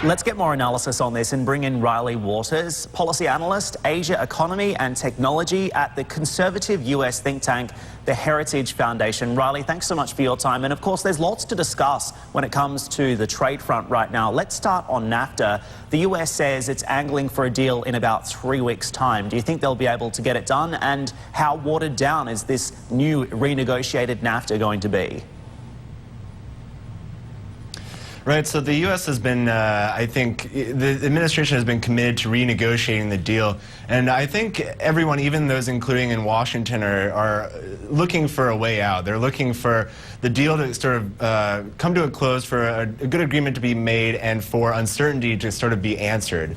Let's get more analysis on this and bring in Riley Waters, policy analyst, Asia economy and technology at the conservative US think tank, the Heritage Foundation. Riley, thanks so much for your time. And of course, there's lots to discuss when it comes to the trade front right now. Let's start on NAFTA. The US says it's angling for a deal in about 3 weeks' time. Do you think they'll be able to get it done? And how watered down is this new renegotiated NAFTA going to be? Right, so the U.S. has been, I think, the administration has been committed to renegotiating the deal. And I think everyone, even those including in Washington, are looking for a way out. They're looking for the deal to sort of come to a close, for a good agreement to be made, and for uncertainty to sort of be answered.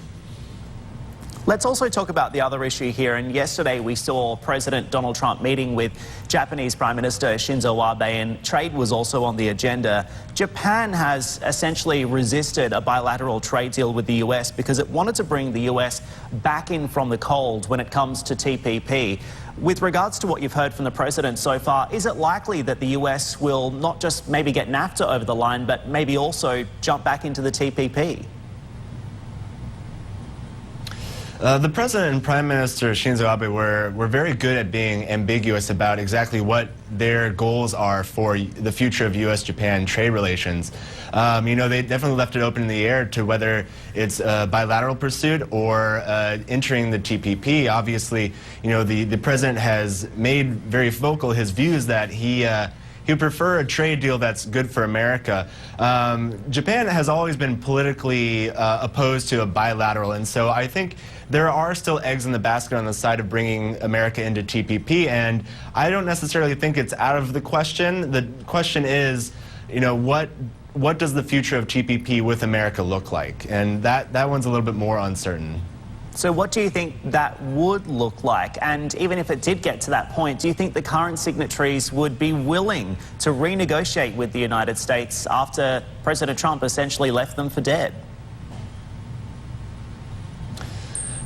Let's also talk about the other issue here. And yesterday we saw President Donald Trump meeting with Japanese Prime Minister Shinzo Abe, and trade was also on the agenda. Japan has essentially resisted a bilateral trade deal with the US because it wanted to bring the US back in from the cold when it comes to TPP. With regards to what you've heard from the president so far, is it likely that the US will not just maybe get NAFTA over the line, but maybe also jump back into the TPP? The President and Prime Minister Shinzo Abe were very good at being ambiguous about exactly what their goals are for the future of U.S.-Japan trade relations. You know, they definitely left it open in the air to whether it's a bilateral pursuit or entering the TPP. Obviously, you know, the President has made very vocal his views that he would prefer a trade deal that's good for America. Japan has always been politically opposed to a bilateral, and so I think there are still eggs in the basket on the side of bringing America into TPP, and I don't necessarily think it's out of the question. The question is, you know, what does the future of TPP with America look like? And that one's a little bit more uncertain. So what do you think that would look like? And even if it did get to that point, do you think the current signatories would be willing to renegotiate with the United States after President Trump essentially left them for dead?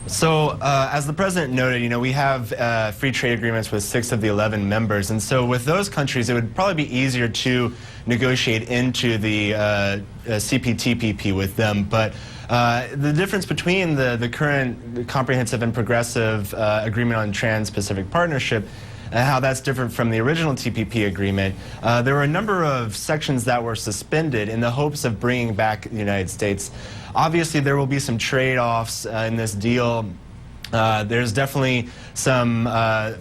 So, as the President noted, you know, we have free trade agreements with 6 of the 11 members. And so with those countries, it would probably be easier to negotiate into the CPTPP with them. But the difference between the current comprehensive and progressive agreement on Trans-Pacific Partnership and how that's different from the original TPP agreement, there were a number of sections that were suspended in the hopes of bringing back the United States. Obviously, there will be some trade-offs in this deal. There's definitely some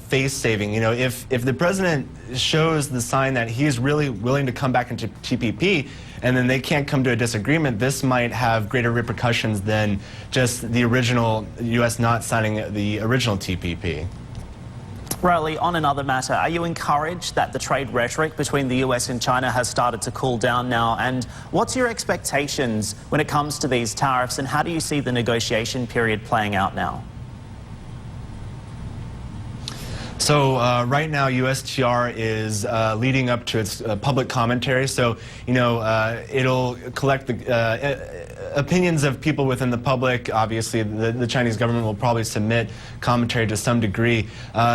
face saving. You know, if the president shows the sign that he's really willing to come back into TPP, and then they can't come to a disagreement, this might have greater repercussions than just the original U.S. not signing the original TPP. Riley, on another matter, are you encouraged that the trade rhetoric between the US and China has started to cool down now? And what's your expectations when it comes to these tariffs, and how do you see the negotiation period playing out now? So right now, USTR is leading up to its public commentary. So, you know, it'll collect the opinions of people within the public. Obviously, the Chinese government will probably submit commentary to some degree.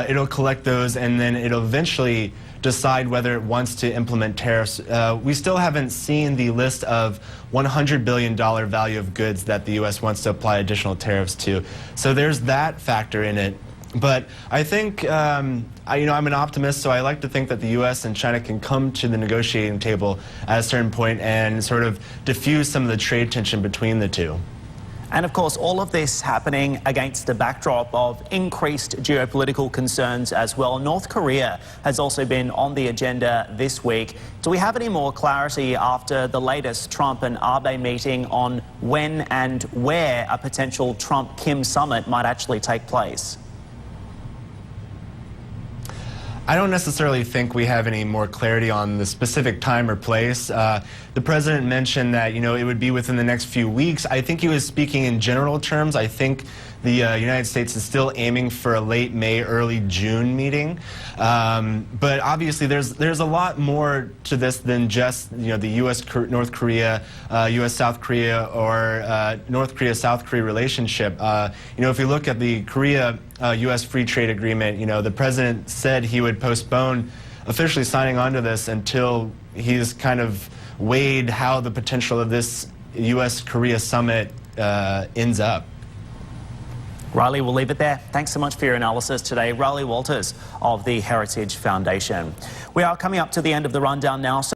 It'll collect those, and then it'll eventually decide whether it wants to implement tariffs. We still haven't seen the list of $100 billion value of goods that the U.S. wants to apply additional tariffs to. So there's that factor in it. But I think, you know, I'm an optimist, so I like to think that the U.S. and China can come to the negotiating table at a certain point and sort of diffuse some of the trade tension between the two. And of course, all of this happening against the backdrop of increased geopolitical concerns as well. North Korea has also been on the agenda this week. Do we have any more clarity after the latest Trump and Abe meeting on when and where a potential Trump-Kim summit might actually take place? I don't necessarily think we have any more clarity on the specific time or place. The president mentioned that, you know, it would be within the next few weeks. I think he was speaking in general terms. I think the United States is still aiming for a late May, early June meeting. But obviously, there's a lot more to this than just, you know, the U.S.-North Korea, U.S.-South Korea, or North Korea-South Korea relationship. You know, if you look at the Korea-U.S. free trade agreement, you know, the president said he would postpone officially signing on to this until he's kind of weighed how the potential of this U.S.-Korea summit ends up. Riley, we'll leave it there. Thanks so much for your analysis today. Riley Walters of the Heritage Foundation. We are coming up to the end of the rundown now. So